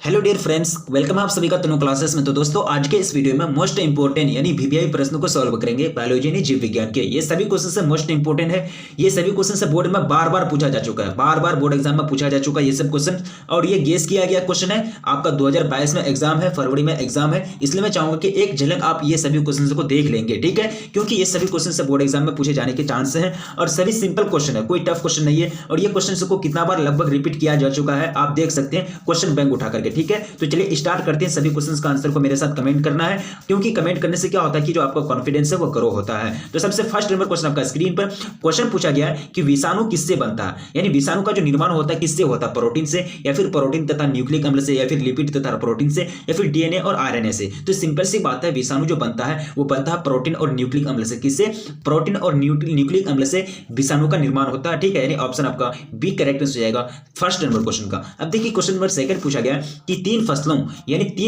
Hello dear friends, welcome आप सभी का तनु क्लासेस में। तो दोस्तों, आज के इस वीडियो में मोस्ट इंपोर्टेंट यानी वीवीआई प्रश्नों को सॉल्व करेंगे बायोलॉजी यानी जीव विज्ञान के। ये सभी क्वेश्चन से मोस्ट इंपोर्टेंट है। ये सभी क्वेश्चन से बोर्ड में बार बार पूछा जा चुका है, बार बार बोर्ड एग्जाम में पूछा जा चुका है ये सब क्वेश्चन। और ये गेस किया गया क्वेश्चन है। आपका 2022 में एग्जाम है, फरवरी में एग्जाम है, इसलिए मैं चाहूंगा कि एक झलक आप ये सभी क्वेश्चन को देख लेंगे, ठीक है। क्योंकि ये सभी क्वेश्चन से बोर्ड एग्जाम में पूछे जाने के चांस है और सभी सिंपल क्वेश्चन है, कोई टफ क्वेश्चन नहीं है। और ये क्वेश्चन को कितना बार लगभग रिपीट किया जा चुका है आप देख सकते हैं क्वेश्चन बैंक उठा करके, ठीक है। तो चलिए स्टार्ट करते हैं। सभी क्वेश्चंस का आंसर को मेरे साथ कमेंट करना है, क्योंकि कमेंट करने से क्या होता है कि जो आपका कॉन्फिडेंस है वो ग्रो होता है। तो सबसे फर्स्ट नंबर क्वेश्चन आपका स्क्रीन पर क्वेश्चन पूछा गया है कि विषाणु किससे बनता है, यानी विषाणु का जो निर्माण होता है किससे होता है, प्रोटीन से या फिर प्रोटीन तथा न्यूक्लिक अम्ल से या फिर लिपिड तथा प्रोटीन से या फिर डीएनए और आरएनए से। तो सिंपल सी बात है, विषाणु जो बनता है वो बनता है प्रोटीन और न्यूक्लिक अम्ल से। किससे? प्रोटीन और न्यूक्लिक अम्ल से विषाणु का निर्माण होता है, ठीक है। यानी ऑप्शन आपका बी करेक्ट हो जाएगा फर्स्ट नंबर क्वेश्चन का। अब देखिए क्वेश्चन नंबर सेकंड पूछा गया कि तीन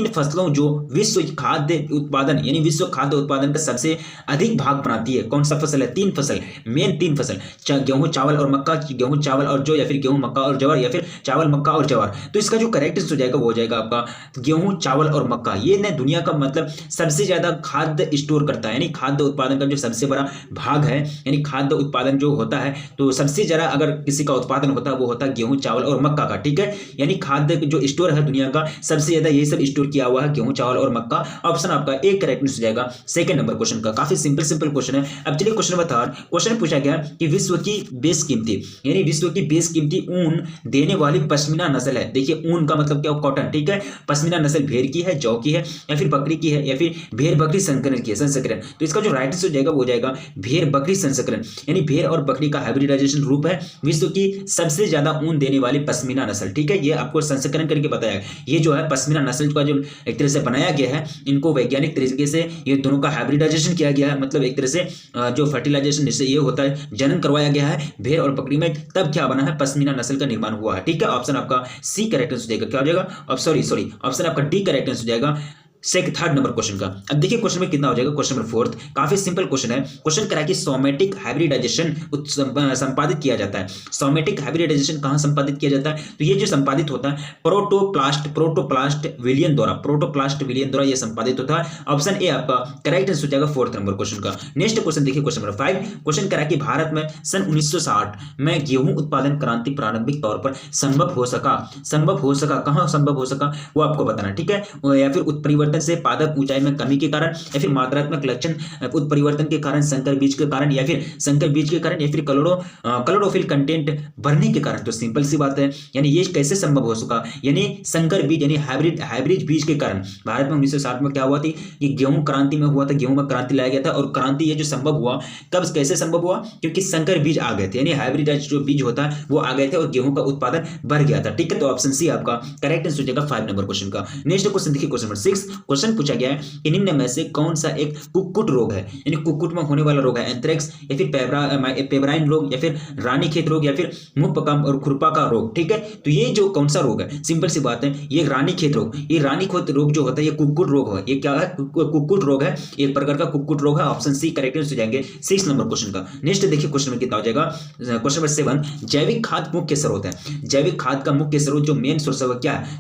फसलों जो विश्व खाद्य उत्पादन यानी विश्व खाद्य उत्पादन का सबसे अधिक भाग बनाती है, कौन सा फसल है? तीन फसल, मेन तीन फसल, गेहूं चावल और मक्का, गेहूं चावल और जौ, या फिर गेहूं मक्का और ज्वार, या फिर चावल मक्का और ज्वार। तो इसका जो करेक्ट हो जाएगा वो हो जाएगा आपका गेहूं चावल और मक्का। ये ना दुनिया का मतलब सबसे ज्यादा खाद्य स्टोर करता है, यानी खाद्य उत्पादन का जो सबसे बड़ा भाग है, यानी खाद्य उत्पादन जो होता है तो सबसे ज्यादा अगर किसी का उत्पादन होता है वो होता है गेहूं चावल और मक्का का, ठीक है। यानी खाद्य जो स्टोर है दुनिया का सबसे ज्यादा यही सब स्टोर किया हुआ है, गेहूं चावल और मक्का। ऑप्शन आपका एक करेक्ट हो जाएगा सेकंड नंबर क्वेश्चन का। काफी सिंपल क्वेश्चन है। अब चलिए क्वेश्चन नंबर थर्ड क्वेश्चन पूछा गया कि विश्व की बेशकीमती यानी विश्व की बेशकीमती ऊन देने वाली पश्मीना नस्ल है। देखिए ऊन का मतलब क्या? कॉटन, ठीक है। पश्मीना नस्ल भेड़ की है, जौ की है, या फिर बकरी की है, या फिर भेड़ बकरी संकरण की है, संस्करण। तो इसका जो राइट हो जाएगा वो हो जाएगा भेड़ बकरी संस्करण, यानी भेड़ और बकरी का हाइब्रिडाइजेशन रूप है विश्व की सबसे ज्यादा ऊन देने वाली पश्मीना नस्ल, ठीक है। ये आपको संस्करण करके बताया। ये जो है पश्मीना नस्ल का जो एक तरह से बनाया गया है, इनको वैज्ञानिक तरीके से ये दोनों का हाइब्रिडाइजेशन किया गया है, मतलब एक तरह से जो फर्टिलाइजेशन जिससे ये होता है जनन करवाया गया है भेड़ और बकरी में, तब क्या बना है? पश्मीना नस्ल का निर्माण हुआ है, ठीक है। ऑप्शन आपका सी करेक्ट हो जाएगा। क्या हो जाएगा? सॉरी ऑप्शन आपका डी करेक्ट हो जाएगा थर्ड नंबर क्वेश्चन का। अब देखिए क्वेश्चन में कितना हो जाएगा। क्वेश्चन नंबर फोर्थ काफी सिंपल क्वेश्चन है। क्वेश्चन करा कि सोमेटिक हाइब्रिडाइजेशन संपादित किया जाता है। सोमेटिक हाइब्रिडाइजेशन कहां संपादित किया जाता है? तो ये जो संपादित होता है प्रोटोप्लास्ट विलियन द्वारा ये संपादित होता है। ऑप्शन ए आपका करेक्ट हो जाएगा फोर्थ नंबर क्वेश्चन का। नेक्स्ट क्वेश्चन देखिए क्वेश्चन नंबर 5 क्वेश्चन करा कि भारत में सन 1960 में गेहूं उत्पादन क्रांति प्रारंभिक तौर पर संभव हो सका। कहां संभव हो सका वो आपको बताना, ठीक है। या फिर उत्परिवर्तन से पादप ऊंचाई में कमी के कारण, या फिर मात्रात्मक लक्षण उत्परिवर्तन के कारण, संकर बीज के कारण, या फिर क्लोरोफिल कंटेंट बढ़ने के कारण। तो सिंपल सी बात है, यानी ये कैसे संभव हो सका? यानी संकर बीज यानी हाइब्रिड बीज के कारण भारत में 1960 में क्या हुआ थी कि गेहूं क्रांति में हुआ था, गेहूं में क्रांति लाया गया था। और क्रांति ये जो संभव हुआ कब, कैसे संभव हुआ? क्योंकि संकर बीज आ गए थे, यानी हाइब्रिड जो बीज होता है वो आ गए थे और गेहूं का उत्पादन बढ़ गया था, ठीक है। तो ऑप्शन सी आपका करेक्ट आंसर हो जाएगा 5 नंबर क्वेश्चन का। नेक्स्ट क्वेश्चन देखिए क्वेश्चन नंबर 6 क्वेश्चन पूछा गया है कि निम्न में से कौन सा एक कुक्कुट रोग है, यानी कुक्कुट में होने वाला रोग है? एंथ्रेक्स, या फिर पेब्राइन रोग, या फिर रानीखेत रोग, या फिर मुंह पका और खुरपा का रोग, ठीक है। तो ये जो कौन सा रोग है? सिंपल सी बात है, ये रानीखेत रोग। ये रानीखेत रोग जो होता है ये कुक्कुट रोग है। ये क्या है? कुक्कुट रोग है, एक प्रकार का कुक्कुट रोग है। ऑप्शन सी करेक्ट हो जाएंगे 6 नंबर क्वेश्चन का। नेक्स्ट देखिए क्वेश्चन में कितना हो जाएगा। क्वेश्चन नंबर 7 जैविक खाद मुख्य स्रोत है। जैविक खाद का मुख्य स्रोत जो मेन सोर्स है क्या है?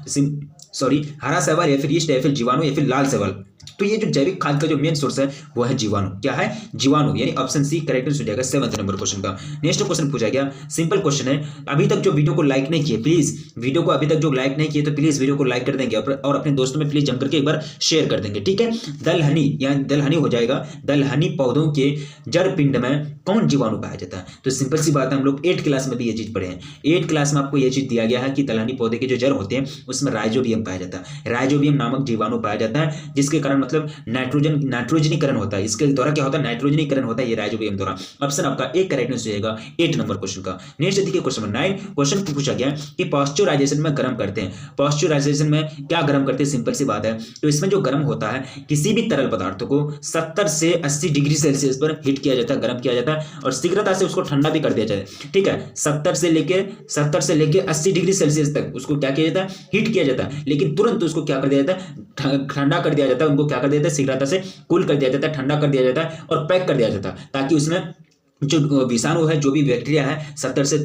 हरा शैवाल, या फिर यीस्ट, या फिर जीवाणु, या फिर लाल शैवाल। तो ये जो जैविक खाद का जो मेन सोर्स है वो है जीवाणु। क्या है? जीवाणु, यानी ऑप्शन सी करेक्ट हो जाएगा 7 नंबर क्वेश्चन का। नेक्स्ट क्वेश्चन पूछा गया सिंपल क्वेश्चन है। अभी तक जो वीडियो को लाइक नहीं किए, प्लीज वीडियो को अभी तक जो लाइक नहीं किए तो प्लीज वीडियो को लाइक कर देंगे और अपने दोस्तों में प्लीज जम करके एक बार शेयर कर देंगे, ठीक है। दलहनी हो जाएगा। दलहनी पौधों के जड़ पिंड में कौन जीवाणु पाया जाता है? तो सिंपल सी बात है, हम लोग 8th क्लास में भी ये चीज पढ़े हैं। 8th क्लास में आपको ये चीज दिया गया है कि दलहनी पौधे के जो जड़ होते हैं उसमें राइजोबियम पाया जाता है। राइजोबियम नामक जीवाणु पाया जाता है, जिसके कारण मतलब नाइट्रोजनीकरण होता है। इसके द्वारा क्या होता है? नाइट्रोजनीकरण होता है ये राइजोबियम द्वारा। ऑप्शन आपका एक करेक्ट हो जाएगा 8 नंबर क्वेश्चन का। नेक्स्ट देखिए क्वेश्चन नंबर 9 क्वेश्चन पूछा गया कि पास्चुराइजेशन में गर्म करते हैं। पास्चुराइजेशन में क्या गर्म करते हैं? सिंपल सी बात है, तो इसमें जो गर्म होता है किसी भी तरल पदार्थ को 70 से 80 डिग्री सेल्सियस पर हीट किया जाता है, गर्म किया जाता है, और शीघ्रता से उसको ठंडा भी कर दिया जाता है, ठीक है। 70 से लेके 80 डिग्री सेल्सियस तक उसको क्या किया जाता है? हीट किया जाता है, लेकिन तुरंत उसको क्या कर दिया जाता है? ठंडा कर दिया जाता है। उनको क्या कर दिया जाता है? शीघ्रता से कूल कर दिया जाता है, ठंडा कर दिया जाता है और पैक कर दिया जाता है, ताकि उसमें जो विषाणु है, जो भी बैक्टीरिया है 70 से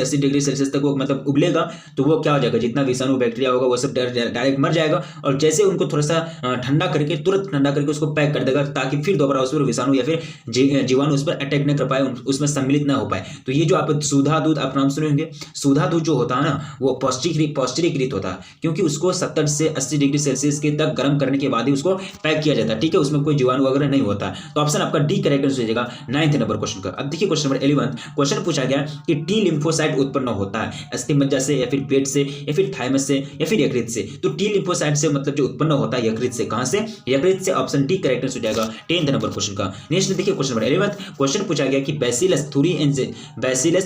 80 डिग्री सेल्सियस तक वो मतलब उबलेगा, तो वो क्या हो जाएगा, जितना विषाणु बैक्टीरिया होगा वो सब डायरेक्ट मर जाएगा। और जैसे उनको थोड़ा सा ठंडा करके, तुरंत ठंडा करके उसको पैक कर देगा, ताकि फिर दोबारा उस पर विषाणु या फिर जीवाणु उस पर अटैक न कर पाए, उसमें सम्मिलित ना हो पाए। तो ये जो आप सुधा दूध आप नाम सुने होंगे, सुधा दूध जो होता है ना वो पौष्टिकीकृत होता है, क्योंकि उसको 70 से 80 डिग्री सेल्सियस के तक गर्म करने के बाद ही उसको पैक किया जाता है, ठीक है, उसमें कोई जीवाणु वगैरह नहीं होता। तो ऑप्शन आपका डी करेक्ट हो जाएगा 9th नंबर क्वेश्चन का। अब देखिए क्वेश्चन नंबर 11 क्वेश्चन पूछा गया कि टी लिम्फोसाइट उत्पन्न होता है अस्थि मज्जा से या फिर पेट से या फिर थाइमस से या फिर यकृत से। तो टी लिम्फोसाइट से मतलब जो उत्पन्न होता है यकृत से, कहां से, यकृत से। ऑप्शन डी करेक्ट हो जाएगा 10th नंबर क्वेश्चन का। नेक्स्ट देखिए क्वेश्चन नंबर 11 क्वेश्चन पूछा गया कि बैसिलस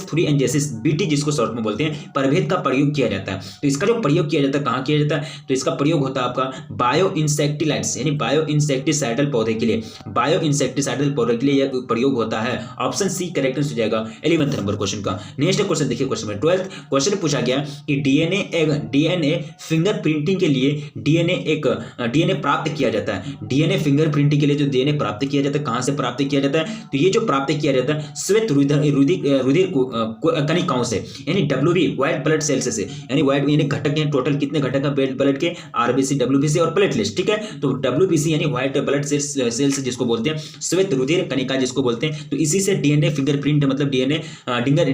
थुरिएंजेसिस बीटी जिसको शॉर्ट में बोलते हैं, प्रभेद का प्रयोग किया जाता है। तो इसका जो प्रयोग किया जाता है कहां किया जाता है, तो इसका प्रयोग होता है आपका बायो इंसेक्टिलाइड्स यानी बायो इंसेक्टिसाइडल पौधे के लिए, बायो इंसेक्टिसाइडल पौधे के लिए यह प्रयोग होता है। ऑप्शन सी करेक्ट हो जाएगा 11th नंबर क्वेश्चन का। नेक्स्ट क्वेश्चन देखिए क्वेश्चन नंबर 12 क्वेश्चन पूछा गया कि डीएनए फिंगरप्रिंटिंग के लिए डीएनए प्राप्त किया जाता है। डीएनए फिंगरप्रिंटिंग के लिए जो डीएनए प्राप्त किया जाता है, कहां से प्राप्त किया जाता है, तो ये जो प्राप्त किया जाता है श्वेत रुधिर कणिकाओं से, यानी डब्ल्यूबी व्हाइट ब्लड सेल्स से, यानी व्हाइट यानी घटक हैं, टोटल कितने घटक है ब्लड के, आरबीसी, डब्ल्यूबीसी और प्लेटलेट्स, ठीक है। तो डब्ल्यूबीसी यानी व्हाइट ब्लड सेल्स जिसको बोलते हैं, श्वेत रुधिर कणिका जिसको बोलते हैं, तो इसी से डीएनए फिंगरप्रिंट मतलब डीएनए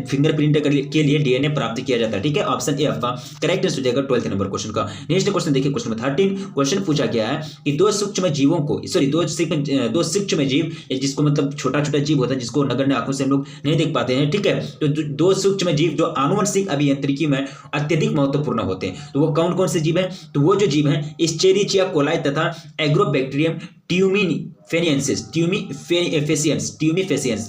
फिंगरप्रिंट के लिए डीएनए प्राप्त किया जाता है, ठीक है। ऑप्शन ए आपका करेक्ट हो जाएगा 12th नंबर क्वेश्चन का। नेक्स्ट क्वेश्चन देखिए क्वेश्चन नंबर 13 क्वेश्चन पूछा गया है कि दो सूक्ष्म जीव जिसको मतलब छोटा छोटा जीव होता है जिसको नगण्य आंखों से हम लोग नहीं देख पाते हैं, ठीक है। तो दो सूक्ष्म जीव जो आनुवंशिक अभियांत्रिकी में अत्यधिक महत्वपूर्ण होते हैं, तो वो कौन कौन से जीव हैं, तो वो जो जीव हैं एस्चेरिचिया कोलाई तथा एग्रोबैक्टीरियम ट्यूमीफेसियंस,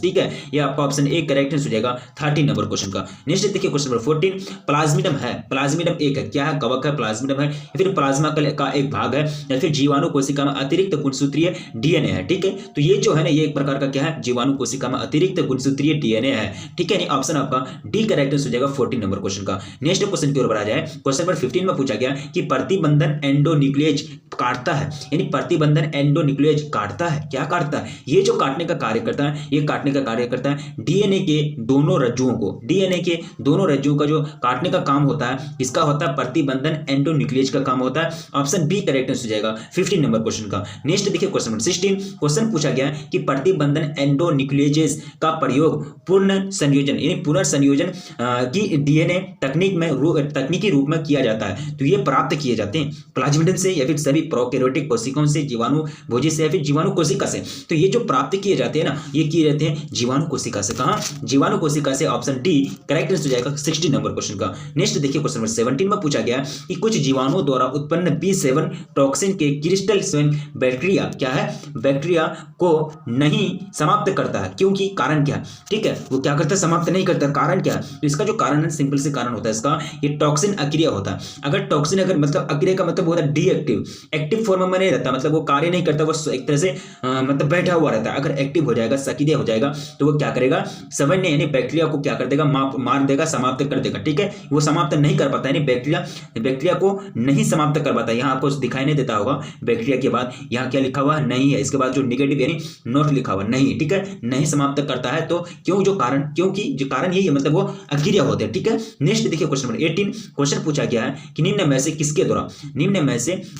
ठीक है। ये आपका ऑप्शन ए करेक्ट हो जाएगा 13 नंबर क्वेश्चन का। नेक्स्ट देखिए क्वेश्चन नंबर 14 प्लाज्मिडम है, प्लाज्मिडम एक है, क्या है, कवक है, प्लाज्मिडम है या फिर प्लाज्मा का एक भाग है या फिर जीवाणु कोशिका में अतिरिक्त गुणसूत्रीय डीएनए है, ठीक है। तो ये जो है ना ये एक प्रकार का क्या है, जीवाणु कोशिका में अतिरिक्त गुणसूत्रीय डीएनए है, ठीक है। ऑप्शन आपका डी करेक्ट हो जाएगा 14 नंबर क्वेश्चन का। नेक्स्ट क्वेश्चन की ओर बढ़ा जाए क्वेश्चन नंबर 15 में पूछा गया कि प्रतिबंधन एंडोन्यूक्लियेज काटता है, यानी प्रतिबंधन एंडोन्यूक्लियेज काटता है, क्या काटता है, ये जो काटने का कार्य करता है, ये काटने का कार्य करता है डीएनए के दोनों रज्जुओं को, डीएनए के दोनों रज्जुओं का जो काटने का काम होता है इसका होता है प्रतिबंधन एंडोन्यूक्लियेज का काम होता है। ऑप्शन बी करेक्ट हो जाएगा 15 नंबर क्वेश्चन का। नेक्स्ट देखिए क्वेश्चन नंबर 16 क्वेश्चन पूछा गया कि प्रतिबंधन एंडोन्यूक्लियेजेस का प्रयोग पुनर्संयोजन यानी पुनर्संयोजन की डीएनए तकनीकी रूप में किया जाता है। तो ये प्राप्त किए जाते हैं प्लाज्मिडम से या फिर सभी प्रोकैरियोटिक कोशिकाओं से, जीवाणु भोजी से या फिर जीवाणु कोशिका से। तो ये जो प्राप्त किए जाते हैं ना ये किए जाते हैं जीवाणु कोशिका से, कहां, जीवाणु कोशिका से। ऑप्शन डी करेक्ट हो जाएगा 16 नंबर क्वेश्चन का। नेक्स्ट देखिए क्वेश्चन नंबर 17 में पूछा गया कि कुछ जीवाणुओं द्वारा उत्पन्न B7 टॉक्सिन के क्रिस्टल स्वयं बैक्टीरिया क्या है, बैक्टीरिया को नहीं समाप्त करता है, क्योंकि कारण क्या, ठीक है, वो क्या करता है, समाप्त नहीं करता, कारण क्या। तो इसका जो कारण है सिंपल से कारण होता है इसका ये टॉक्सिन अक्रिया होता है। अगर टॉक्सिन अगर मतलब अक्रिया का मतलब होता है डीएक्टिव, एक्टिव फॉर्म में नहीं रहता, मतलब वो कार्य नहीं करता, वो एक तरह से मतलब बैठा हुआ रहता है। अगर एक्टिव हो जाएगा, सक्रिय हो जाएगा तो वो क्या करेगा, समझने यानी बैक्टीरिया को क्या कर देगा, मार देगा, समाप्त कर देगा, ठीक है। वो समाप्त नहीं कर पाता यानी बैक्टीरिया को नहीं समाप्त कर पाता। यहाँ आपको दिखाई नहीं देता होगा बैक्टीरिया के बाद यहाँ क्या लिखा हुआ नहीं है, इसके बाद जो नेगेटिव यानी नॉट लिखा हुआ नहीं, ठीक है, नहीं समाप्त करता है। तो क्यों, जो कारण, क्योंकि जो कारण यही है मतलब वो अक्रिय होते हैं, ठीक है। नेक्स्ट देखिए क्वेश्चन नंबर 18 क्वेश्चन पूछा गया है कि निम्न में से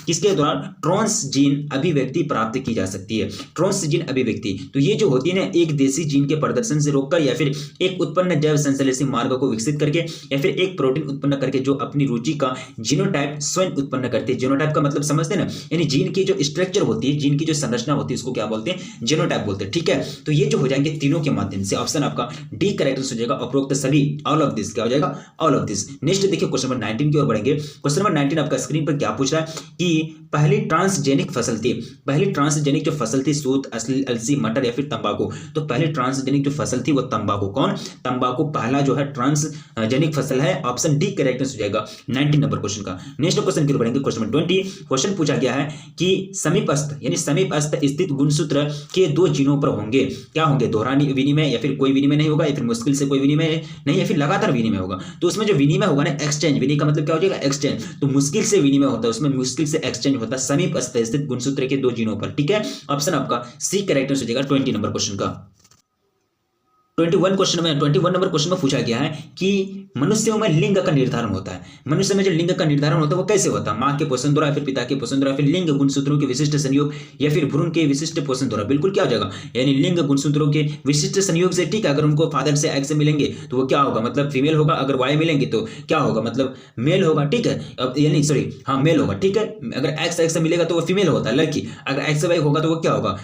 किसके द्वारा ट्रांस जीन अभिव्यक्ति प्राप्त की जा सकती है। ट्रांस जीन अभिव्यक्ति तो ये जो होती है ना एक देशी जीन के प्रदर्शन से रोककर या फिर एक उत्पन्न जैव संश्लेषी मार्ग को विकसित करके या फिर एक प्रोटीन उत्पन्न करके जो अपनी रुचि का जीनोटाइप स्वयं उत्पन्न करते हैं। जीनोटाइप का मतलब समझते हैं ना, यानी जीन की जो स्ट्रक्चर होती है, जीन की जो संरचना होती है उसको क्या बोलते हैं, जीनोटाइप बोलते हैं, ठीक है। तो ये जो हो जाएंगे तीनों के माध्यम से। ऑप्शन आपका डी करेक्ट हो जाएगा, उपरोक्त सभी, ऑल ऑफ दिस क्या हो जाएगा, ऑल ऑफ दिस। नेक्स्ट देखिए क्वेश्चन नंबर 19 की ओर बढ़ेंगे। क्वेश्चन नंबर 19 आपका स्क्रीन पर क्या पूछ रहा है कि पहली ट्रांसजेनिक फसल थी, पहली ट्रांसजेनिक जो फसल थी सूत, अलसी, मटर या फिर तंबाकू। तो पहली ट्रांसजेनिक जो फसल थी वो तंबाकू, कौन, तंबाकू पहला जो है ट्रांसजेनिक फसल है। ऑप्शन डी करेक्ट हो जाएगा 19 नंबर क्वेश्चन का। नेक्स्ट क्वेश्चन की ओर बढ़ेंगे। क्वेश्चन नंबर 20 क्वेश्चन पूछा गया है कि समीपस्थ यानी समीपस्थ स्थित गुणसूत्र के दो जीनों पर होंगे, क्या होंगे, दोहरानी विनिमय या फिर कोई विनिमय नहीं होगा या फिर मुश्किल से कोई विनिमय नहीं या फिर लगातार विनिमय होगा। तो उसमें जो विनिमय होगा ना एक्सचेंज, विनिमय का मतलब क्या हो जाएगा, एक्सचेंज। तो मुश्किल से विनिमय होता है, उसमें मुश्किल से एक्सचेंज होता है समीपस्थ स्थित गुणसूत्र के दो जीनों पर, ठीक है। ऑप्शन आपका सी करेक्ट हो जाएगा 20 नंबर क्वेश्चन का। 21 क्वेश्चन में 21 नंबर क्वेश्चन में पूछा गया है कि मनुष्यों में लिंग का निर्धारण होता है। मनुष्य में जो लिंग का निर्धारण होता है वो कैसे होता है? मां के पोषण द्वारा, फिर पिता के पोषण द्वारा, फिर लिंग गुणसूत्रों के विशिष्ट संयोग, या फिर भ्रूण के विशिष्ट पोषण द्वारा। बिल्कुल क्या हो जाएगा, यानी लिंग गुणसूत्रों के विशिष्ट संयोग से। ठीक है, अगर उनको फादर से एक्स मिलेंगे तो वो क्या होगा, मतलब फीमेल होगा। अगर वाई मिलेंगे तो क्या होगा, मतलब मेल होगा। ठीक है, अब यानी सॉरी हाँ मेल होगा। ठीक है, अगर एक्स एक्स मिलेगा तो वो फीमेल होता है, लड़की। अगर एक्स वाई होगा तो वो क्या होगा,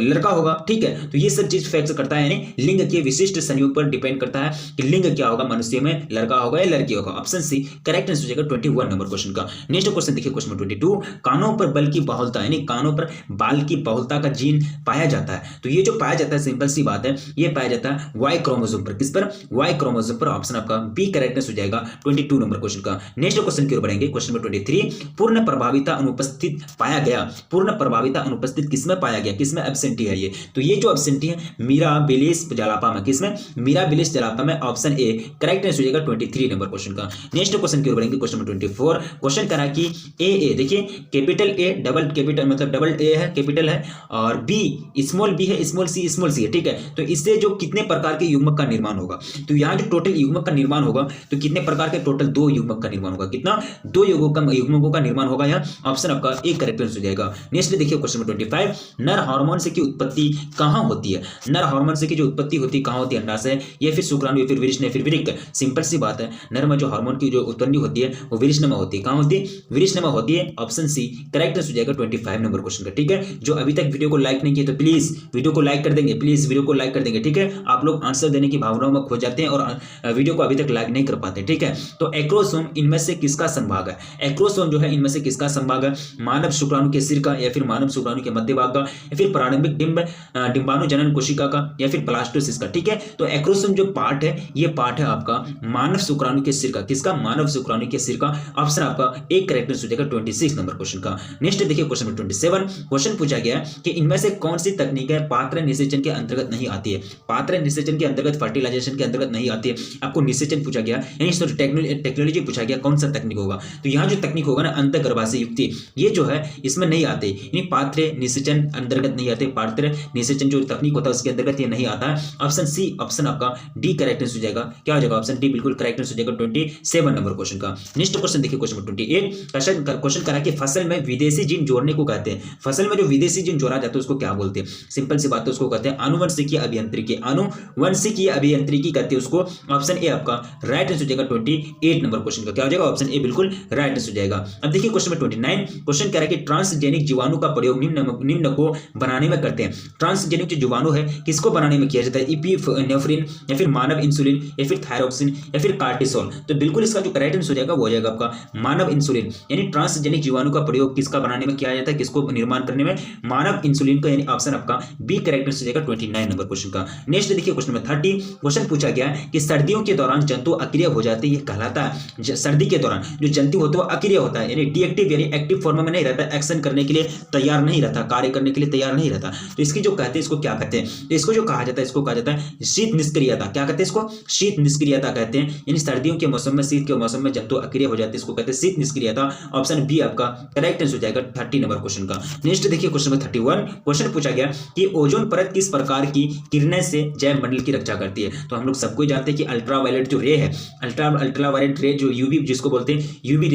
लड़का होगा। ठीक है, तो ये सब चीज फैक्ट करता है, यानी लिंग के विशिष्ट संयोग पर डिपेंड करता है कि लिंग क्या होगा, मनुष्य में लड़का होगा या लड़की होगा। ऑप्शन सी करेक्ट आंसर हो जाएगा 21 नंबर क्वेश्चन का। नेक्स्ट क्वेश्चन देखिए, क्वेश्चन नंबर 22, कानों पर बल की बहुलता, यानी कानों पर बाल की बहुलता का जीन पाया जाता है। तो ये जो पाया जाता है, सिंपल सी बात है, ये पाया जाता है वाई क्रोमोसोम पर। किस पर? वाई क्रोमोसोम पर। ऑप्शन आपका बी करेक्ट आंसर हो जाएगा 22 नंबर क्वेश्चन का। नेक्स्ट क्वेश्चन की ओर बढ़ेंगे, क्वेश्चन नंबर 23, पूर्ण प्रभाविता अनुपस्थित पाया गया। पूर्ण प्रभाविता अनुपस्थित किसमें पाया गया, किसमें एब्सेंटी है ये? तो ये जो एब्सेंटी है मिराबिलिस जलापा में। किसमें? मिराबिलिस जलापा में। ऑप्शन ए करेक्ट आंसर हो जाएगा 23 नंबर क्वेश्चन का। नेक्स्ट क्वेश्चन की ओर बढ़ेंगे, क्वेश्चन नंबर 24, क्वेश्चन करा कि ए देखिए कैपिटल ए डबल कैपिटल मतलब डबल ए है, कैपिटल है, और बी स्मॉल बी है, स्मॉल सी है। ठीक है, तो इससे जो कितने प्रकार के युग्मक का निर्माण होगा? तो यहाँ जो टोटल युग्मक का निर्माण होगा तो कितने प्रकार के, टोटल 2 युग्मक का निर्माण होगा। कितना? 2 युग्मकों का निर्माण होगा। यहाँ ऑप्शन आपका एक करेक्ट आंसर हो जाएगा। नेक्स्ट देखिए क्वेश्चन नंबर 25, नर हार्मोन से की उत्पत्ति कहाँ होती है? नर हार्मोन से की जो उत्पत्ति होती है कहाँ होती है? अंडाशय, या फिर शुक्राणु, या फिर वीर्य, या फिर वीर्यक। सिंपल सी बात है, नर में जो हार्मोन की जो उत्पत्ति होती है वो वीर्य में होती है। कहाँ होती है? वीर्य में होती है। ऑप्शन सी करेक्ट आंसर हो जाएगा 25 नंबर क्वेश्चन का। ठीक है, जो अभी तक वीडियो को लाइक नहीं किया तो प्लीज वीडियो को लाइक कर देंगे, प्लीज वीडियो को लाइक कर देंगे। ठीक है, आप लोग आंसर देने की भावनाओं में खो जाते हैं और वीडियो को अभी तक लाइक नहीं कर पाते। ठीक है, तो एक्रोसोम इनमें से किसका संभाग है? एक्रोसोम जो है इनमें से किसका संभाग है? मानव शुक्राणु के सिर का, या फिर मानव शुक्राणु के मध्य भाग का, या फिर प्रारंभिक डिंबाणु जनन कोशिका का, या फिर ब्लास्टोसिस का। ठीक है, तो एक्रोसोम जो पार्ट है ये पार्ट है आपका मानव शुक्राणु के सिर का। किसका? मानव शुक्राणु के सिर का। ऑप्शन आपका एक करेक्ट आंसर हो जाएगा 26 नंबर क्वेश्चन का। नेक्स्ट देखिए क्वेश्चन नंबर 27, क्वेश्चन पूछा गया कि इनमें से कौन सी तकनीकें पात्र निषेचन के अंतर्गत नहीं आती है? पात्र निषेचन के अंतर्गत, फर्टिलाइजेशन के अंतर्गत नहीं आती है। आपको निषेचन पूछा गया, यानी टेक्नोलॉजी पूछा गया, कौन सा तकनीक होगा? तो यहाँ जो तकनीक होगा ना, अंतर्गर्भाशय युक्ति, ये जो है इसमें नहीं आते, यानी पात्र निषेचन अंतर्गत नहीं आते। पात्र निषेचन जो तकनीक होता है उसके अंतर्गत ये नहीं आता है। ऑप्शन सी, ऑप्शन आपका डी करेक्ट आंसर हो जाएगा। क्या हो जाएगा? ऑप्शन डी बिल्कुल करेक्ट आंसर हो जाएगा 27 नंबर क्वेश्चन का। नेक्स्ट क्वेश्चन देखिए, क्वेश्चन नंबर 28, क्वेश्चन करा कि फसल में विदेशी जीन जोड़ने को कहते हैं। फसल में जो विदेशी जीन जोड़ा जाता है उसको क्या बोलते हैं? सिंपल सी बात है, उसको कहते हैं आनुवंशिकीय अभियांत्रिकी। आनुवंशिकीय अभियांत्रिकी कहते हैं उसको। ऑप्शन ए आपका राइट आंसर हो जाएगा 28 नंबर क्वेश्चन का। क्या हो जाएगा? ऑप्शन ए बिल्कुल राइट आंसर हो जाएगा। अब देखिए क्वेश्चन नंबर 29, क्वेश्चन कह रहा है कि ट्रांसजेनिक जीवाणु का प्रयोग निम्न को बनाने में करते हैं। ट्रांसजेनिक जो जीवाणु है किसको बनाने में किया जाता है? इपिनेफ्रिन, या फिर मानव इंसुलिन, या फिर थायरोक्सिन, या फिर कार्टिसोल। तो बिल्कुल इसका जो करेक्ट आंसर हो जाएगा वो हो जाएगा आपका मानव इंसुलिन। यानी ट्रांसजेनिक जीवाणु का प्रयोग किसका बनाने में किया जाता है, किसको निर्माण करने में? मानव इंसुलिन का। यानी ऑप्शन आपका बी करेक्ट आंसर हो जाएगा 29 नंबर क्वेश्चन का। नेक्स्ट देखिए क्वेश्चन नंबर 30, क्वेश्चन पूछा गया कि सर्दियों के दौरान जंतु अक्रिय हो जाते हैं, ये कहलाता है सर्दी के दौरान जो जंतु होता है वो अक्रिय होता है, यानी डीएक्टिव, यानी एक्टिव फॉर्म में नहीं रहता, एक्शन करने के लिए तैयार नहीं रहता, कार्य करने के लिए तैयार नहीं रहता। तो इसकी जो कहते हैं इसको क्या कहते हैं? तो इसको जो कहा जाता है इसको कहा जाता है शीत निष्क्रियता। क्या कहते हैं इसको? शीत निष्क्रियता कहते हैं। यानी सर्दियों के मौसम में, शीत के मौसम में जंतु अक्रिय हो जाते हैं, इसको कहते हैं शीत निष्क्रियता। ऑप्शन बी आपका करेक्ट आंसर हो जाएगा 30 नंबर क्वेश्चन का। नेक्स्ट देखिए क्वेश्चन नंबर 31, क्वेश्चन पूछा गया कि ओजोन परत किस प्रकार की किरणें से जैव मंडल की रक्षा करती है? तो हम लोग सबको जानते हैं कि अल्ट्रावायलेट जो रे है, अल्ट्रावायलेट रे जो यूवी जिसको बोलते हैं यूवी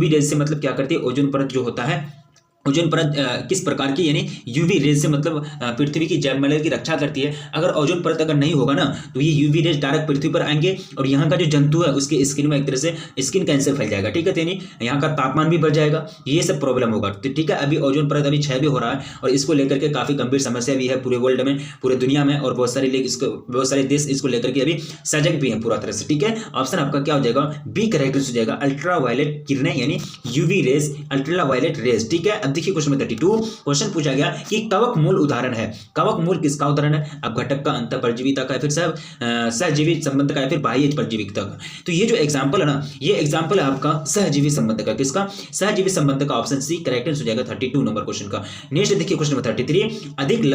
रेज से मतलब क्या करती है? ओजोन परत जो होता है, ओजोन परत किस प्रकार की, यानी यूवी रेज से मतलब पृथ्वी की जैव मंडल की रक्षा करती है। अगर ओजोन परत अगर नहीं होगा ना तो ये यूवी रेज डायरेक्ट पृथ्वी पर आएंगे और यहाँ का जो जंतु है उसके स्किन में एक तरह से स्किन कैंसर फैल जाएगा। ठीक है, यानी यहाँ का तापमान भी बढ़ जाएगा, ये सब प्रॉब्लम होगा। तो ठीक है, अभी ओजोन परत अभी क्षय भी हो रहा है और इसको लेकर के काफी गंभीर समस्या भी है पूरे वर्ल्ड में, पूरे दुनिया में, और बहुत सारे देश इसको लेकर के अभी सजग भी है पूरा तरह से। ठीक है, ऑप्शन आपका क्या हो जाएगा? बी करेक्ट हो जाएगा, अल्ट्रावायलेट किरणें, यानी यूवी रेज, अल्ट्रावायलेट रेज। ठीक है, अब देखिए क्वेश्चन नंबर 32, क्वेश्चन पूछा गया कि कवक मूल उदाहरण है। कवक मूल किसका उदाहरण है? अब घटक का, अंत परजीविता का, फिर सहजीवी संबंध का, फिर बाह्य परजीविता का। तो ये जो एग्जांपल है ना, ये एग्जांपल है आपका सहजीवी संबंध का। किसका? सहजीवी संबंध का। ऑप्शन सी करेक्ट आंसर हो जाएगा 32 नंबर क्वेश्चन का। नेक्स्ट देखिए क्वेश्चन नंबर 33, अधिक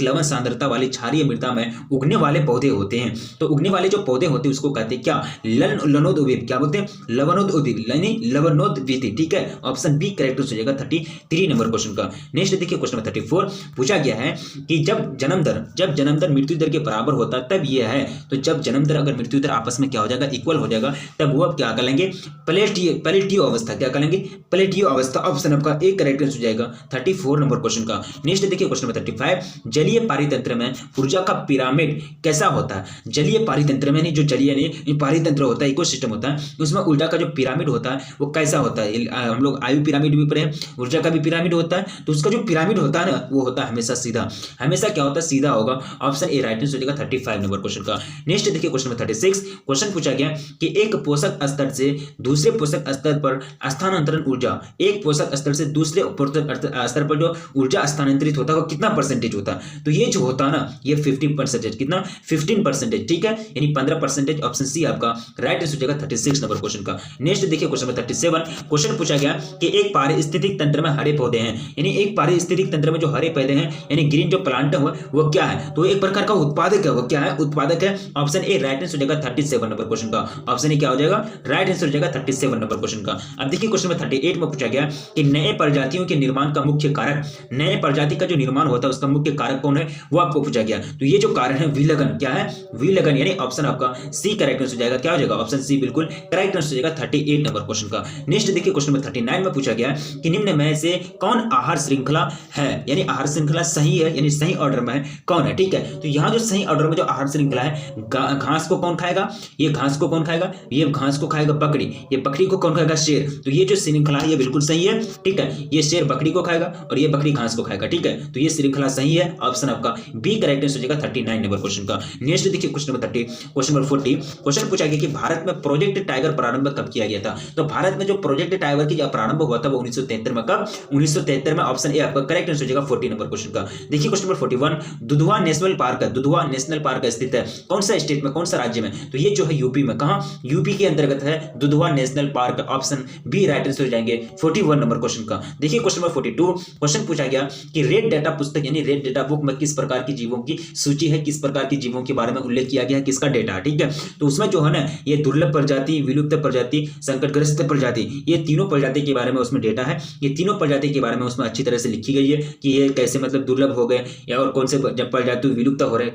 लवण सांद्रता वाली क्षारीय मृदा में उगने वाले पौधे होते हैं। तो उगने वाले जो पौधे होते हैं उसको कहते हैं क्या? लवणोद्भिद। क्या बोलते हैं? लवणोद्भिद, यानी लवणोद्भिद। ठीक है, ऑप्शन बी करेक्ट हो जाएगा जाएगा 33 नंबर क्वेश्चन का। नेक्स्ट देखिए क्वेश्चन नंबर 34 पूछा गया है कि जब जन्म दर मृत्यु दर के बराबर होता है तब यह है, तो जब जन्म दर अगर मृत्यु दर आपस में क्या हो जाएगा, इक्वल हो जाएगा, तब वो अब क्या कर लेंगे, प्लेटियो अवस्था, क्या कर लेंगे, प्लेटियो अवस्था। ऑप्शन आपका एक करेक्ट आंसर हो जाएगा 34 नंबर क्वेश्चन का। नेक्स्ट देखिए क्वेश्चन नंबर 35 जलीय पारितंत्र में ऊर्जा का पिरामिड कैसा होता है। जलीय पारितंत्र में जो जलीय पारितंत्र होता है, इकोसिस्टम होता है, उसमें ऊर्जा का जो पिरामिड होता है वो कैसा होता है। हम लोग आयु पिरामिड भी पढ़े, ऊर्जा का भी पिरामिड होता है, तो उसका जो पिरामिड होता है ना वो होता है हमेशा सीधा, हमेशा क्या होता है, सीधा होगा। ऑप्शन ए राइट आंसर हो जाएगा 35 नंबर क्वेश्चन का। नेक्स्ट देखिए क्वेश्चन नंबर 36 क्वेश्चन पूछा गया कि एक पोषक स्तर से दूसरे पोषक स्तर पर स्थानांतरण ऊर्जा, एक पोषक स्तर से दूसरे पोषक स्तर पर जो ऊर्जा स्थानांतरित होता है वो कितना परसेंटेज होता है। तो ये जो होता है ना ये 15%, कितना 15%, ठीक है, यानी 15%। ऑप्शन सी आपका राइट आंसर हो जाएगा 36 नंबर क्वेश्चन का। नेक्स्ट देखिए क्वेश्चन नंबर 37 क्वेश्चन पूछा गया कि एक पारिस्थितिक तंत्र में हरे पौधे हैं, यानी एक पारिस्थितिक तंत्र में जो हरे पौधे हैं यानी ग्रीन जो प्लांट हुआ वो क्या है, तो एक प्रकार का उत्पादक है, वो क्या है, उत्पादक है। ऑप्शन ए राइट आंसर हो जाएगा 37 नंबर क्वेश्चन का। ऑप्शन ए क्या हो जाएगा, राइट आंसर हो जाएगा 37 नंबर क्वेश्चन का। अब देखिए क्वेश्चन नंबर 38 में पूछा गया कि नए प्रजातियों के निर्माण का मुख्य कारक, नए प्रजाति का जो निर्माण होता है उसका मुख्य कारक कौन है वो आपको पूछा गया। तो ये जो कारण है विलगन, क्या है, विलगन, यानी ऑप्शन आपका सी करेक्ट आंसर हो जाएगा, क्या हो जाएगा, ऑप्शन सी बिल्कुल करेक्ट आंसर हो जाएगा 38 नंबर क्वेश्चन का। नेक्स्ट देखिए क्वेश्चन नंबर 39 में पूछा गया कि निम्न में से कौन आहार श्रृंखला है, यानी आहार श्रृंखला सही है, यानी सही ऑर्डर में है, कौन है, ठीक है। तो यहाँ जो सही ऑर्डर में जो आहार श्रृंखला है, घास को कौन खाएगा, ये घास को कौन खाएगा, ये घास को खाएगा बकरी, ये बकरी को कौन खाएगा, शेर। तो ये जो श्रृंखला है ये बिल्कुल सही है, ठीक है, ये शेर बकरी को खाएगा और ये बकरी घास को खाएगा, ठीक है, तो ये श्रृंखला सही है। ऑप्शन आपका बी करेक्ट आंसर हो जाएगा 39 नंबर क्वेश्चन का। नेक्स्ट देखिए question number 30 question number 40 question पूछा गया कि भारत में प्रोजेक्ट टाइगर प्रारंभ कब किया गया था। तो भारत में जो प्रोजेक्ट टाइगर की प्रारंभ हुआ था वो 1973 में, कब, 1973 में। ऑप्शन ए आपका करेक्ट आंसर हो जाएगा 40 नंबर क्वेश्चन का। देखिए question number 41 Dudhwa national park है, दुधवा नेशनल पार्क स्थित है कौन सा स्टेट में, कौन सा राज्य में। तो ये जो है यूपी में, कहां, यूपी के अंतर्गत है Dudhwa national park. Option B right answer हो जाएंगे 41 नंबर क्वेश्चन का। देखिए क्वेश्चन नंबर 42 क्वेश्चन पूछा गया कि रेड डाटा पुस्तक यानी रेड डाटा बुक में किस प्रकार की जीवों की सूची है, किस प्रकार की जीवों के बारे में उल्लेख किया गया है, किसका डेटा, ठीक है। तो उसमें जो है ना ये दुर्लभ प्रजाति, विलुप्त प्रजाति, संकटग्रस्त प्रजाति, ये तीनों प्रजाति के बारे में उसमें डेटा है। ये तीनों प्रजाति के बारे में उसमें अच्छी तरह से लिखी गई है कि ये कैसे मतलब दुर्लभ हो गए या और कौन से प्रजाति विलुप्त हो रहे हैं,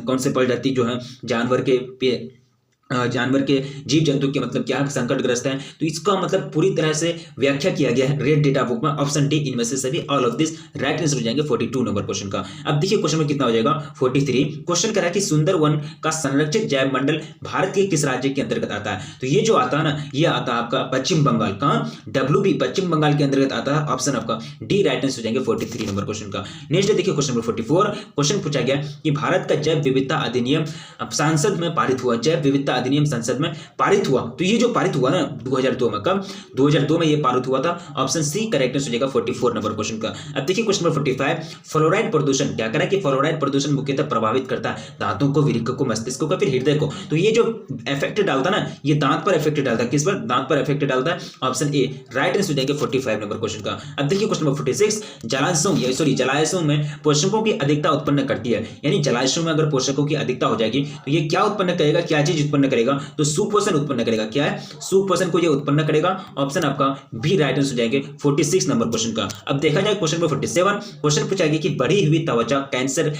कौन से प्रजाति जो है जानवर के जीव जंतु के मतलब क्या संकटग्रस्त है। तो इसका मतलब पूरी तरह से व्याख्या किया गया है रेड डेटा बुक में। ऑप्शन डी इनमें से सभी, all of this right answer हो जाएंगे 42 नंबर क्वेश्चन का। अब देखिए क्वेश्चन में कितना हो जाएगा 43 क्वेश्चन कह रहा है कि सुंदर वन का संरक्षित जैव मंडल भारत के किस राज्य के अंतर्गत आता है। तो ये जो आता है ना ये आता है आपका पश्चिम बंगाल, कहां, WB पश्चिम बंगाल के अंतर्गत आता है। ऑप्शन आपका डी राइट आंसर हो जाएंगे 43 नंबर क्वेश्चन का। नेक्स्ट देखिए क्वेश्चन नंबर 44 क्वेश्चन पूछा गया कि भारत का जैव विविधता अधिनियम संसद में पारित हुआ, जैव विविधता अधिनियम संसद में पारित हुआ। तो ये जो पारित हुआ ना 2002 में, कब, 2002 में ये पारित हुआ था। ऑप्शन सी करेक्ट आंसर हो जाएगा 44 नंबर क्वेश्चन का। अब देखिए क्वेश्चन नंबर 45 फ्लोराइड प्रदूषण क्या कह रहा है कि फ्लोराइड प्रदूषण मुख्यतः प्रभावित करता है दांतों को, वृक्क को, मस्तिष्क को, फिर हृदय को। तो ये जो इफेक्ट डालता है ना ये दांत पर इफेक्ट डालता है, किस पर, दांत पर इफेक्ट डालता है। ऑप्शन ए राइट आंसर हो जाएगा 45 नंबर क्वेश्चन का। अब देखिए क्वेश्चन नंबर 46 जलाशयों में पोषकों की अधिकता उत्पन्न करती है, यानी जलाशयों में अगर पोषकों की अधिकता हो जाएगी तो ये क्या उत्पन्न करेगा, क्या चीज उत्पन्न करेगा, तो सुपोषण उत्पन्न करेगा। क्या है, सुपोषण को ये उत्पन्न करेगा। ऑप्शन आपका बी राइट आंसर हो जाएंगे 46 नंबर क्वेश्चन का। अब देखा जाए क्वेश्चन नंबर 47 क्वेश्चन पूछा गया कि बढ़ी हुई त्वचा कैंसर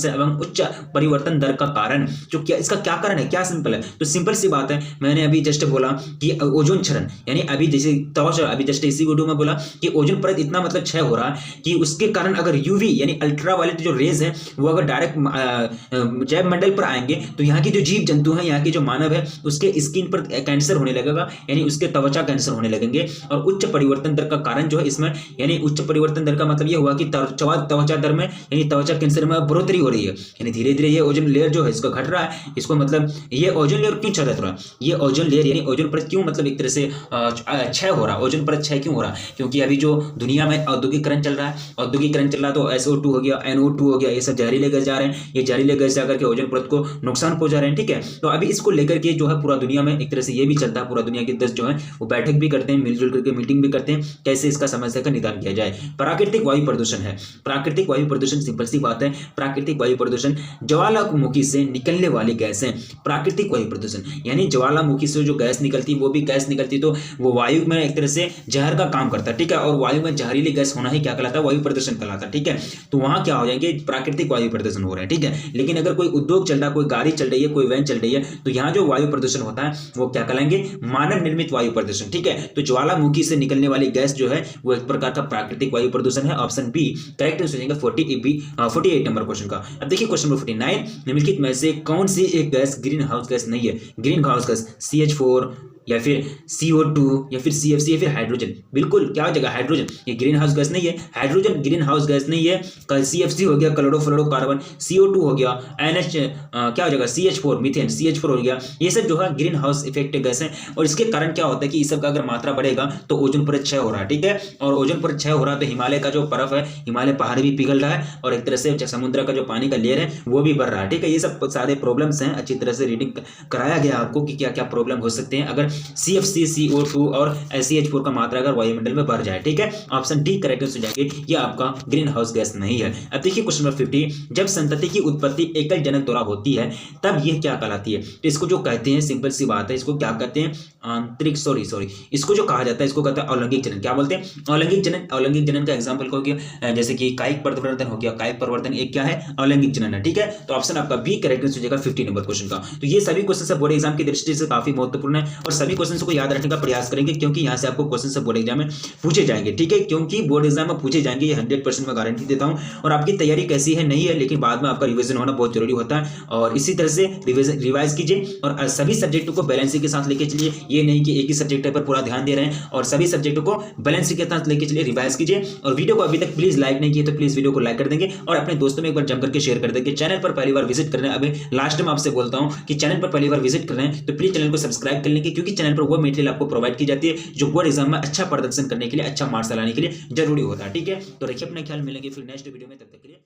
एवं उच्च परिवर्तन दर का कारण, जो क्या, इसका क्या कारण है, क्या सिंपल है, तो सिंपल सी बात है, मैंने अभी जस्ट बोला कि ओजोन क्षरण, यानी अभी जैसे त्वचा, अभी जस्ट इसी वीडियो में बोला कि ओजोन परत इतना मतलब क्षय हो रहा है कि उसके कारण अगर यूवी यानी अल्ट्रावायलेट जो रेज है वो अगर डायरेक्ट जैव मंडल पर आएंगे तो यहाँ की जो जीव जंतु है, यहाँ की जो मानव है उसके स्किन पर कैंसर होने लगेगा, यानी उसके त्वचा कैंसर होने लगेंगे। और उच्च परिवर्तन दर का कारण जो है इसमें, यानी उच्च परिवर्तन दर का मतलब ये हुआ कि त्वचा दर में यानी त्वचा कैंसर में बढ़ोतरी हो रही है, यानी धीरे धीरे ये ओजोन लेयर जो है इसका घट रहा है। इसको मतलब ये ओजोन लेयर क्यों क्षय हो रहा है, ये ओजोन लेयर यानी ओजोन परत क्यों मतलब एक तरह से क्षय हो रहा है, ओजोन परत क्षय क्यों हो रहा है, क्योंकि अभी जो दुनिया में औद्योगिकरण चल रहा है तो SO2 हो गया, NO2 हो गया, ये सब जहरीले गैस जा रहे हैं, ये जहरीले गैस जाकर के ओजोन परत को नुकसान पहुंचा रहे हैं, ठीक है। तो अभी इसको लेकर के जो है पूरा दुनिया में एक तरह से ये भी चलता है, पूरा दुनिया के देश जो है वो बैठक भी करते हैं, मिलजुल करके मीटिंग भी करते हैं, कैसे इसका समस्या का निदान किया जाए। प्राकृतिक वायु प्रदूषण है। प्राकृतिक वायु प्रदूषण सिंपल सी बात है, प्राकृतिक वायु प्रदूषण ज्वालामुखी से निकलने वाली गैस है। प्राकृतिक वायु प्रदूषण यानी ज्वालामुखी से जो गैस निकलती है, वो भी गैस निकलती तो वो वायु में एक तरह से जहर का काम करता है, ठीक है, और वायु में जहरीली गैस होना ही क्या कहलाता है, वायु प्रदूषण कहलाता है, ठीक है। तो वहां क्या हो जाएंगे, प्राकृतिक वायु प्रदूषण हो रहा है, ठीक है। लेकिन अगर कोई उद्योग चल रहा है, कोई गाड़ी चल रही है, कोई वैन चल रही है, तो यहाँ जो वायु प्रदूषण होता है वो क्या कहलाएंगे, मानव निर्मित वायु प्रदूषण, ठीक है। तो ज्वालामुखी से निकलने वाली गैस जो है वो एक प्रकार का प्राकृतिक वायु प्रदूषण है। ऑप्शन बी करेक्ट आंसर हो जाएगा 48 नंबर क्वेश्चन का। अब देखिए क्वेश्चन नंबर 49, निम्नलिखित में से कौन सी एक गैस ग्रीन हाउस गैस नहीं है। ग्रीन हाउस गैस CH4 या फिर CO2 या फिर CFC या फिर हाइड्रोजन। बिल्कुल क्या हो जाएगा, हाइड्रोजन। ये ग्रीन हाउस गैस नहीं है, हाइड्रोजन ग्रीन हाउस गैस नहीं है। कल CFC हो गया, क्लोरोफ्लोरोकार्बन, CO2 हो गया, NH क्या हो जाएगा, CH4 मीथेन, CH4 हो गया। ये सब जो है ग्रीन हाउस इफेक्ट गैस है। और इसके कारण क्या होता है कि इस सब का अगर मात्रा बढ़ेगा तो ओजोन परत क्षय हो रहा है, ठीक है। और ओजोन परत क्षय हो रहा है तो हिमालय का जो बर्फ है, हिमालय पहाड़ भी पिघल रहा है, और एक तरह से समुद्र का जो पानी का लेयर है वो भी बढ़ रहा है, ठीक है। ये सब सारे प्रॉब्लम्स हैं, अच्छी तरह से रीडिंग कराया गया आपको कि क्या क्या प्रॉब्लम हो सकते हैं अगर CFC CO2 और CH4 का मात्रा अगर वायुमंडल में बढ़ जाए, ठीक है। ऑप्शन डी करेक्ट हो जाएंगे, ये आपका ग्रीन हाउस गैस नहीं है। अब देखिए क्वेश्चन नंबर 50, जब संतति की उत्पत्ति एकल जनक द्वारा होती है तब यह क्या कहलाती है। तो इसको जो कहते हैं, सिंपल सी बात है, इसको क्या कहते हैं, आंतरिक सॉरी इसको जो कहा जाता है इसको कहता है अलैंगिक जनन। क्या बोलते हैं, अलैंगिक जनन। अलैंगिक जनन का एग्जांपल हो गया जैसे कि कायिक परिवर्तन हो गया, कायिक परिवर्तन एक क्या है, अलैंगिक जनन है, ठीक है। तो ऑप्शन आपका बी करेक्ट हो जाएगा 50 नंबर क्वेश्चन का। तो ये सभी क्वेश्चन बोर्ड एग्जाम की दृष्टि से काफी महत्वपूर्ण है और सभी क्वेश्चन को याद रखने का प्रयास करेंगे क्योंकि यहाँ से आपको क्वेश्चन बोर्ड एग्जाम में पूछे जाएंगे, ठीक है। क्योंकि बोर्ड एग्जाम में पूछे जाएंगे, ये 100% मैं गारंटी देता हूँ। और आपकी तैयारी कैसी है नहीं है, लेकिन बाद में आपका रिवीजन होना बहुत जरूरी होता है। और इसी तरह से रिवाइज कीजिए और सभी सब्जेक्टों को बैलेंसिंग के साथ लेके चलिए। ये नहीं कि एक ही सब्जेक्ट पर पूरा ध्यान दे रहे हैं, और सभी सब्जेक्टों को बैलेंसिंग के साथ लेके चलिए, रिवाइज कीजिए। और वीडियो को अभी तक प्लीज लाइक नहीं किए तो प्लीज वीडियो को लाइक कर देंगे और अपने दोस्तों में एक बार जम करके शेयर कर देंगे। चैनल पर पहली बार विजिट कर रहे हैं, अभी लास्ट में आपसे बोलता हूं कि चैनल पर पहली बार विजिट कर रहे हैं तो प्लीज चैनल को सब्सक्राइब कर लेंगे, क्योंकि चैनल पर वो मटेरियल आपको प्रोवाइड की जाती है जो बोर्ड एग्जाम में अच्छा प्रदर्शन करने के लिए, अच्छा मार्क्स लाने के लिए जरूरी होता है, ठीक है। तो रखिए अपना ख्याल, मिलेंगे फिर नेक्स्ट वीडियो में, तब तक के लिए।